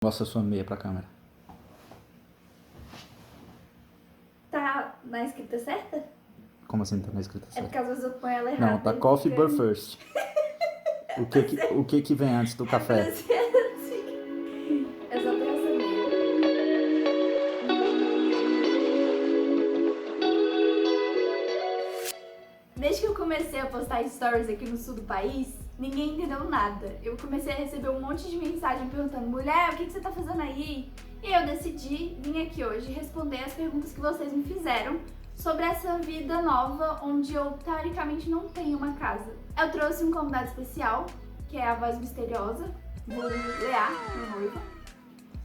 Mostra sua meia pra câmera. Tá na escrita certa? Como assim tá na escrita É certa? porque às vezes eu ponho ela errada. Não, tá coffee but first. O que vem antes do café? É só pra saber. Desde que eu comecei a postar stories aqui no sul do país, ninguém entendeu nada. Eu comecei a receber um monte de mensagem perguntando: mulher, o que você tá fazendo aí? E eu decidi vir aqui hoje responder as perguntas que vocês me fizeram sobre essa vida nova onde eu teoricamente não tenho uma casa. Eu trouxe um convidado especial, que é a voz misteriosa, vulgo Leá, minha noiva,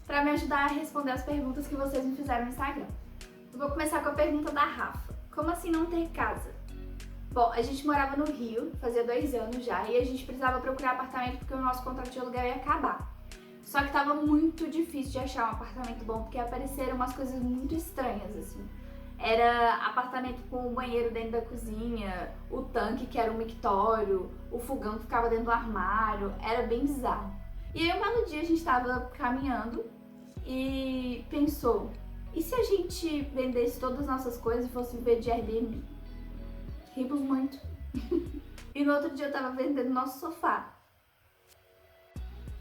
pra me ajudar a responder as perguntas que vocês me fizeram no Instagram. Eu vou começar com a pergunta da Rafa: como assim não ter casa? Bom, a gente morava no Rio, fazia 2 anos já, e a gente precisava procurar apartamento porque o nosso contrato de aluguel ia acabar. Só que tava muito difícil de achar um apartamento bom, porque apareceram umas coisas muito estranhas, assim. Era apartamento com o banheiro dentro da cozinha, o tanque que era um mictório, o fogão que ficava dentro do armário, era bem bizarro. E aí um belo dia a gente tava caminhando e pensou: e se a gente vendesse todas as nossas coisas e fosse viver de Airbnb? Rimos muito. E no outro dia eu tava vendendo nosso sofá.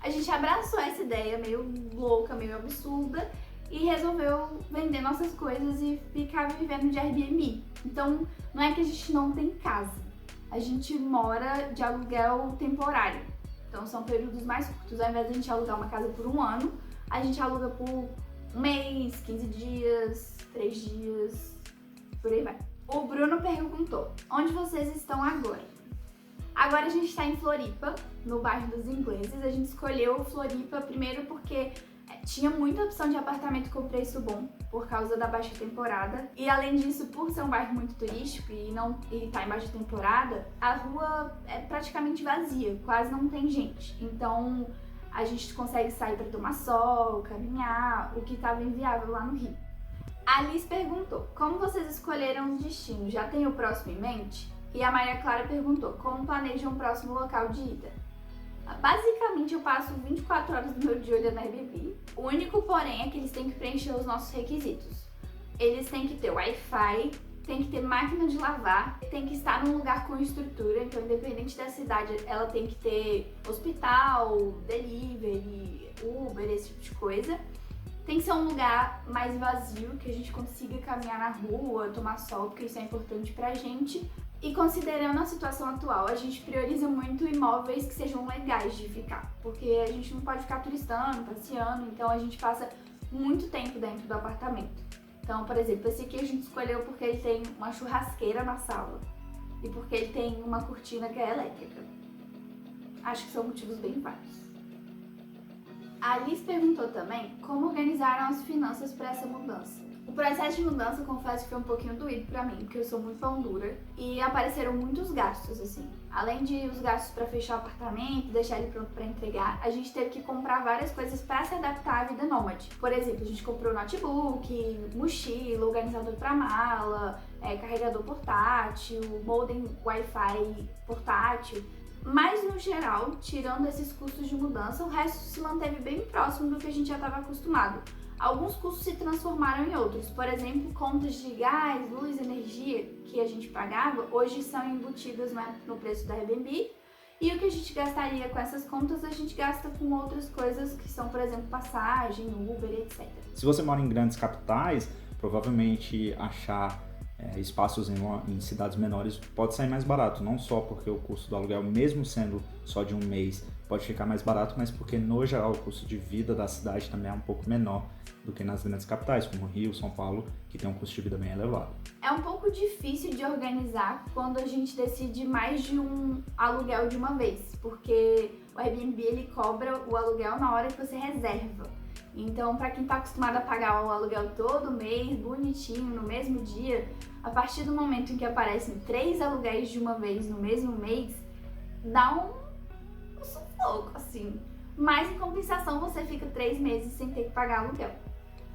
A gente abraçou essa ideia meio louca, meio absurda, e resolveu vender nossas coisas e ficar vivendo de Airbnb. Então, não é que a gente não tem casa. A gente mora de aluguel temporário. Então, são períodos mais curtos. Ao invés de a gente alugar uma casa por 1 ano, a gente aluga por 1 mês, 15 dias, 3 dias, por aí vai. O Bruno perguntou: onde vocês estão agora? Agora a gente está em Floripa, no bairro dos Ingleses. A gente escolheu Floripa primeiro porque tinha muita opção de apartamento com preço bom por causa da baixa temporada. E além disso, por ser um bairro muito turístico e tá em baixa temporada, a rua é praticamente vazia, quase não tem gente. Então a gente consegue sair para tomar sol, caminhar, o que estava inviável lá no Rio. A Liz perguntou: como vocês escolheram um destino? Já tem o próximo em mente? E a Maria Clara perguntou: como planejam o próximo local de ida? Basicamente, eu passo 24 horas do meu dia olhando Airbnb. O único porém é que eles têm que preencher os nossos requisitos. Eles têm que ter Wi-Fi, tem que ter máquina de lavar, tem que estar num lugar com estrutura. Então, independente da cidade, ela tem que ter hospital, delivery, Uber, esse tipo de coisa. Tem que ser um lugar mais vazio, que a gente consiga caminhar na rua, tomar sol, porque isso é importante pra gente. E considerando a situação atual, a gente prioriza muito imóveis que sejam legais de ficar, porque a gente não pode ficar turistando, passeando, então a gente passa muito tempo dentro do apartamento. Então, por exemplo, esse aqui a gente escolheu porque ele tem uma churrasqueira na sala e porque ele tem uma cortina que é elétrica. Acho que são motivos bem vários. A Alice perguntou também como organizaram as finanças para essa mudança. O processo de mudança, confesso que foi um pouquinho doído pra mim, porque eu sou muito pão dura e apareceram muitos gastos, assim. Além de os gastos para fechar o apartamento, deixar ele pronto para entregar, a gente teve que comprar várias coisas para se adaptar à vida nômade. Por exemplo, a gente comprou notebook, mochila, organizador para mala, carregador portátil, modem Wi-Fi portátil. Mas no geral, tirando esses custos de mudança, o resto se manteve bem próximo do que a gente já estava acostumado. Alguns custos se transformaram em outros. Por exemplo, contas de gás, luz, energia que a gente pagava, hoje são embutidas no preço da Airbnb. E o que a gente gastaria com essas contas, a gente gasta com outras coisas que são, por exemplo, passagem, Uber, etc. Se você mora em grandes capitais, provavelmente achar espaços em cidades menores pode sair mais barato, não só porque o custo do aluguel, mesmo sendo só de 1 mês, pode ficar mais barato, mas porque no geral o custo de vida da cidade também é um pouco menor do que nas grandes capitais, como Rio, São Paulo, que tem um custo de vida bem elevado. É um pouco difícil de organizar quando a gente decide mais de um aluguel de uma vez, porque o Airbnb ele cobra o aluguel na hora que você reserva. Então, para quem está acostumado a pagar o aluguel todo mês, bonitinho, no mesmo dia, a partir do momento em que aparecem 3 aluguéis de uma vez no mesmo mês, dá um sufoco, assim. Mas, em compensação, você fica 3 meses sem ter que pagar aluguel.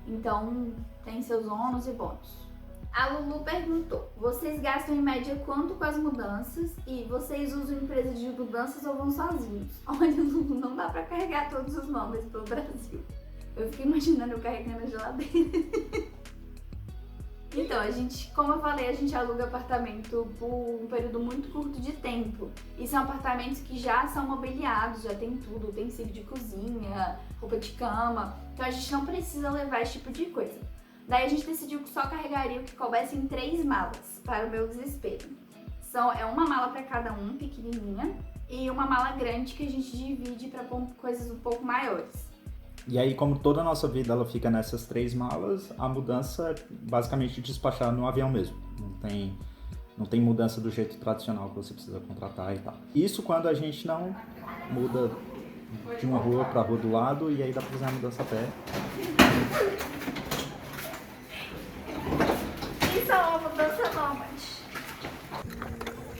Então, tem seus ônus e bônus. A Lulu perguntou: vocês gastam em média quanto com as mudanças e vocês usam empresa de mudanças ou vão sozinhos? Olha, Lulu, não dá para carregar todos os móveis pelo Brasil. Eu fiquei imaginando eu carregando a geladeira. Então, a gente, como eu falei, a gente aluga apartamento por um período muito curto de tempo. E são apartamentos que já são mobiliados, já tem tudo, utensílio de cozinha, roupa de cama. Então a gente não precisa levar esse tipo de coisa. Daí a gente decidiu que só carregaria o que coubesse em 3 malas, para o meu desespero. É uma mala para cada um, pequenininha, e uma mala grande que a gente divide para pôr coisas um pouco maiores. E aí, como toda a nossa vida ela fica nessas 3 malas, a mudança é basicamente despachar no avião mesmo. Não tem mudança do jeito tradicional que você precisa contratar e tal. Isso quando a gente não muda de uma rua para a rua do lado, e aí dá para fazer a mudança a pé. Isso é uma mudança nômade.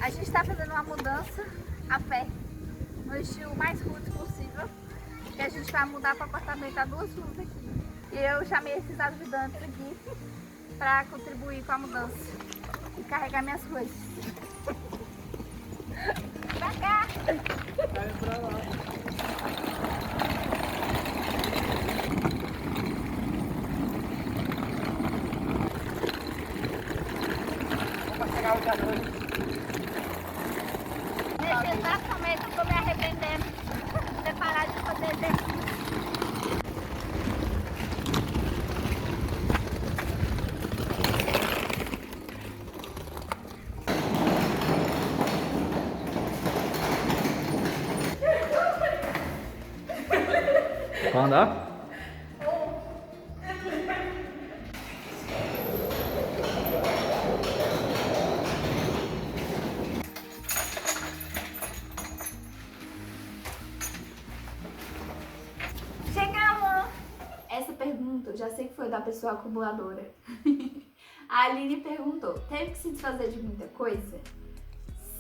A gente está fazendo uma mudança a pé, no estilo mais roots possível. Que a gente vai mudar para apartamento a 2 ruas aqui. E eu chamei esses ajudantes aqui para contribuir com a mudança e carregar minhas coisas. Pra cá! Vai pra lá. Vamos pegar o garoto. Nesse exato momento eu tô me arrependendo. Parar de fazer exercício. Pode andar? Essa pergunta, eu já sei que foi da pessoa acumuladora. A Aline perguntou, teve que se desfazer de muita coisa?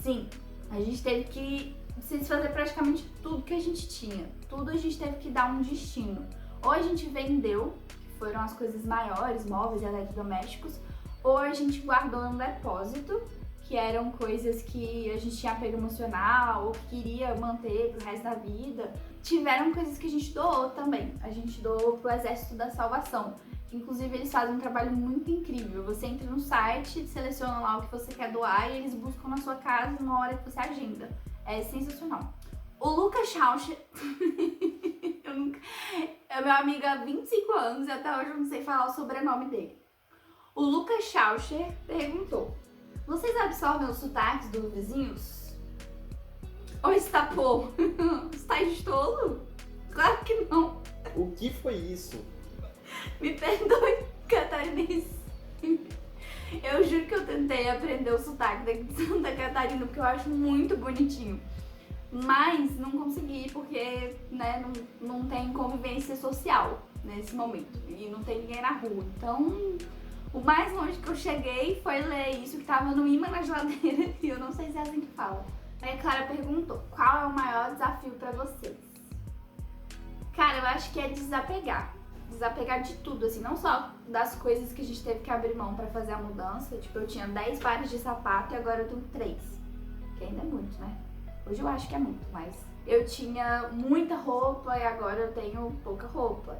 Sim, a gente teve que se desfazer praticamente tudo que a gente tinha. Tudo a gente teve que dar um destino. Ou a gente vendeu, que foram as coisas maiores, móveis, eletrodomésticos, ou a gente guardou no depósito, que eram coisas que a gente tinha apego emocional ou que queria manter pro resto da vida. Tiveram coisas que a gente doou também. A gente doou pro Exército da Salvação. Inclusive, eles fazem um trabalho muito incrível. Você entra no site, seleciona lá o que você quer doar e eles buscam na sua casa numa hora que você agenda. É sensacional. O Lucas Schaucher, é meu amigo há 25 anos e até hoje eu não sei falar o sobrenome dele. O Lucas Schaucher perguntou: vocês absorvem os sotaques dos vizinhos? Ou está pô? Está estolo? Claro que não. O que foi isso? Me perdoe, catarinense. Eu juro que eu tentei aprender o sotaque daqui de Santa Catarina porque eu acho muito bonitinho. Mas não consegui porque, né, não tem convivência social nesse momento. E não tem ninguém na rua. Então, o mais longe que eu cheguei foi ler isso que tava no imã na geladeira. E eu não sei se é assim que fala. Aí a Clara perguntou, qual é o maior desafio pra vocês? Cara, eu acho que é desapegar. Desapegar de tudo, assim, não só das coisas que a gente teve que abrir mão pra fazer a mudança. Tipo, eu tinha 10 pares de sapato e agora eu tenho 3. Que ainda é muito, né? Hoje eu acho que é muito, mas eu tinha muita roupa e agora eu tenho pouca roupa.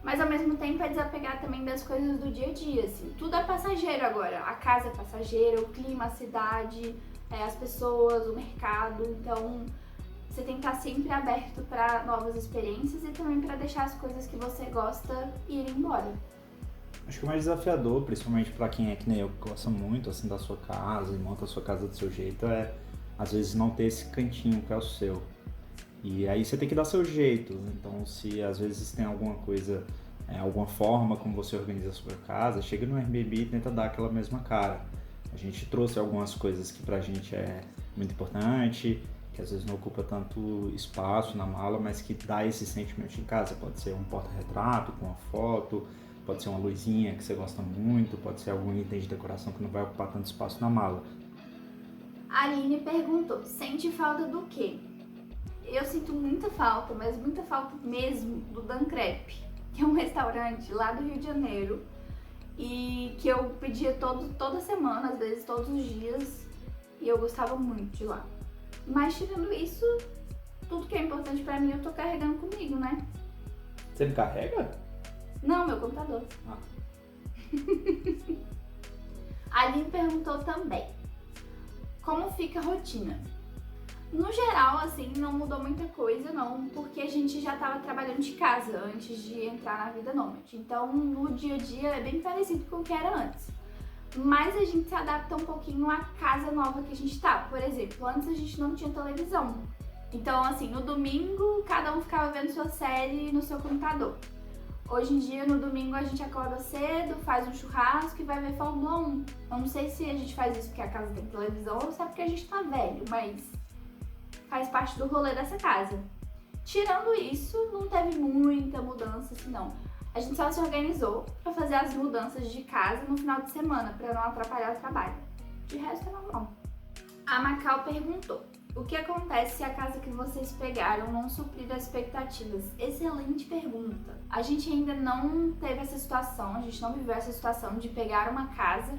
Mas ao mesmo tempo é desapegar também das coisas do dia a dia, assim. Tudo é passageiro agora. A casa é passageira, o clima, a cidade, as pessoas, o mercado. Então você tem que estar sempre aberto para novas experiências e também para deixar as coisas que você gosta irem embora. Acho que o mais desafiador, principalmente para quem é que nem eu, que gosta muito assim da sua casa e monta a sua casa do seu jeito, é às vezes não ter esse cantinho que é o seu. E aí você tem que dar seu jeito. Então, se às vezes tem alguma coisa, alguma forma como você organiza a sua casa, chega no Airbnb e tenta dar aquela mesma cara. A gente trouxe algumas coisas que pra gente é muito importante, que às vezes não ocupa tanto espaço na mala, mas que dá esse sentimento em casa. Pode ser um porta-retrato com uma foto, pode ser uma luzinha que você gosta muito, pode ser algum item de decoração que não vai ocupar tanto espaço na mala. A Aline perguntou, sente falta do quê? Eu sinto muita falta, mas muita falta mesmo do Dan Crepe, que é um restaurante lá do Rio de Janeiro e que eu pedia toda semana, às vezes todos os dias, e eu gostava muito de lá. Mas tirando isso, tudo que é importante pra mim eu tô carregando comigo, né? Você me carrega? Não, meu computador. Ah. A Aline perguntou também, como fica a rotina? No geral, assim, não mudou muita coisa, não, porque a gente já estava trabalhando de casa antes de entrar na vida nômade. Então, no dia a dia é bem parecido com o que era antes. Mas a gente se adapta um pouquinho à casa nova que a gente tá. Por exemplo, antes a gente não tinha televisão. Então, assim, no domingo, cada um ficava vendo sua série no seu computador. Hoje em dia, no domingo, a gente acorda cedo, faz um churrasco e vai ver Fórmula 1. Eu não sei se a gente faz isso porque a casa tem televisão ou se é porque a gente tá velho, mas faz parte do rolê dessa casa. Tirando isso, não teve muita mudança, assim, não. A gente só se organizou pra fazer as mudanças de casa no final de semana, pra não atrapalhar o trabalho. De resto, é normal. A Macau perguntou, o que acontece se a casa que vocês pegaram não suprir as expectativas? Excelente pergunta. A gente ainda não teve essa situação, a gente não viveu essa situação de pegar uma casa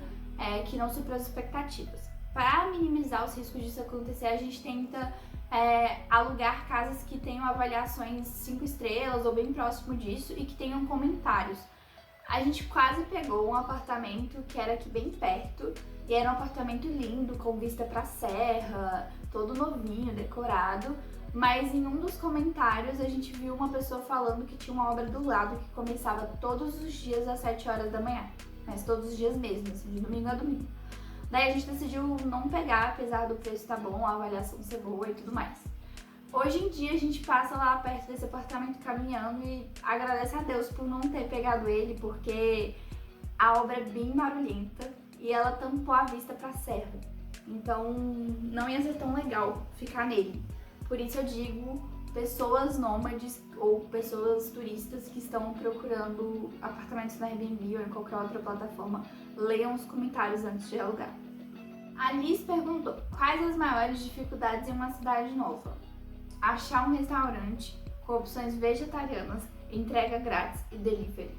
que não supriu as expectativas. Para minimizar os riscos disso acontecer, a gente tenta alugar casas que tenham avaliações 5 estrelas ou bem próximo disso e que tenham comentários. A gente quase pegou um apartamento que era aqui bem perto e era um apartamento lindo, com vista pra serra, todo novinho, decorado, mas em um dos comentários a gente viu uma pessoa falando que tinha uma obra do lado que começava todos os dias às 7 horas da manhã, mas todos os dias mesmo, assim, de domingo a domingo. Daí a gente decidiu não pegar, apesar do preço estar bom, a avaliação ser boa e tudo mais. Hoje em dia a gente passa lá perto desse apartamento caminhando e agradece a Deus por não ter pegado ele, porque a obra é bem barulhenta e ela tampou a vista pra serra. Então não ia ser tão legal ficar nele. Por isso eu digo, pessoas nômades ou pessoas turistas que estão procurando apartamentos na Airbnb ou em qualquer outra plataforma, leiam os comentários antes de alugar. A Liz perguntou, quais as maiores dificuldades em uma cidade nova? Achar um restaurante com opções vegetarianas, entrega grátis e delivery.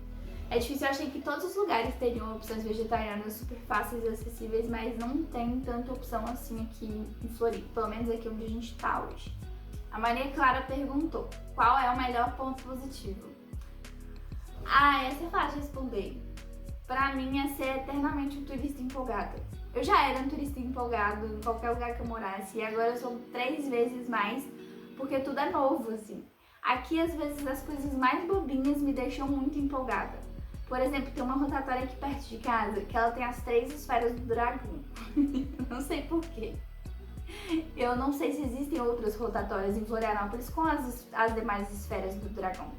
É difícil, eu achei que todos os lugares teriam opções vegetarianas super fáceis e acessíveis, mas não tem tanta opção assim aqui em Floripa, pelo menos aqui onde a gente tá hoje. A Maria Clara perguntou, qual é o melhor ponto positivo? Essa é fácil de responder. Pra mim é ser eternamente um turista empolgado. Eu já era um turista empolgado em qualquer lugar que eu morasse e agora eu sou 3 vezes mais, porque tudo é novo, assim. Aqui, às vezes, as coisas mais bobinhas me deixam muito empolgada. Por exemplo, tem uma rotatória aqui perto de casa que ela tem as 3 esferas do dragão. Não sei porquê. Eu não sei se existem outras rotatórias em Florianópolis com as demais esferas do dragão.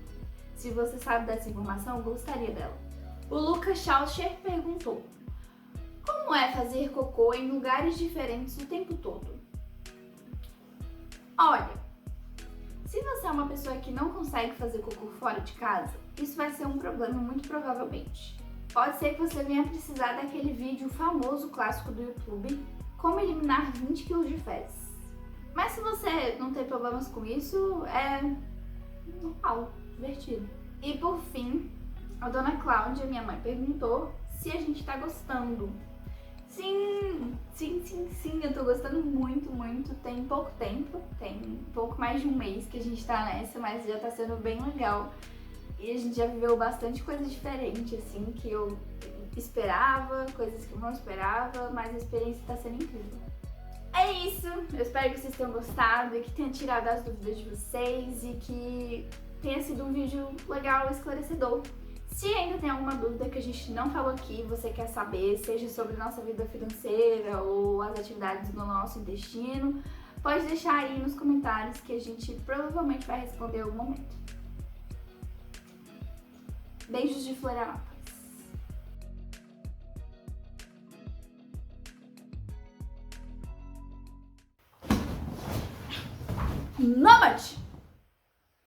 Se você sabe dessa informação, eu gostaria dela. O Lucas Schauscher perguntou, como é fazer cocô em lugares diferentes o tempo todo? Olha, se você é uma pessoa que não consegue fazer cocô fora de casa, isso vai ser um problema muito provavelmente. Pode ser que você venha precisar daquele vídeo famoso clássico do YouTube, como eliminar 20 kg de fezes. Mas se você não tem problemas com isso, é normal, divertido. E por fim, a dona Cláudia, minha mãe, perguntou se a gente tá gostando. Sim, eu tô gostando muito, muito. Tem pouco tempo, tem um pouco mais de um mês que a gente tá nessa, mas já tá sendo bem legal. E a gente já viveu bastante coisa diferente, assim, que eu esperava, coisas que eu não esperava, mas a experiência tá sendo incrível. É isso, eu espero que vocês tenham gostado e que tenha tirado as dúvidas de vocês e que tenha sido um vídeo legal, esclarecedor. Se ainda tem alguma dúvida que a gente não falou aqui, você quer saber, seja sobre nossa vida financeira ou as atividades do nosso destino, pode deixar aí nos comentários que a gente provavelmente vai responder em algum momento. Beijos de Florianópolis. Nômade!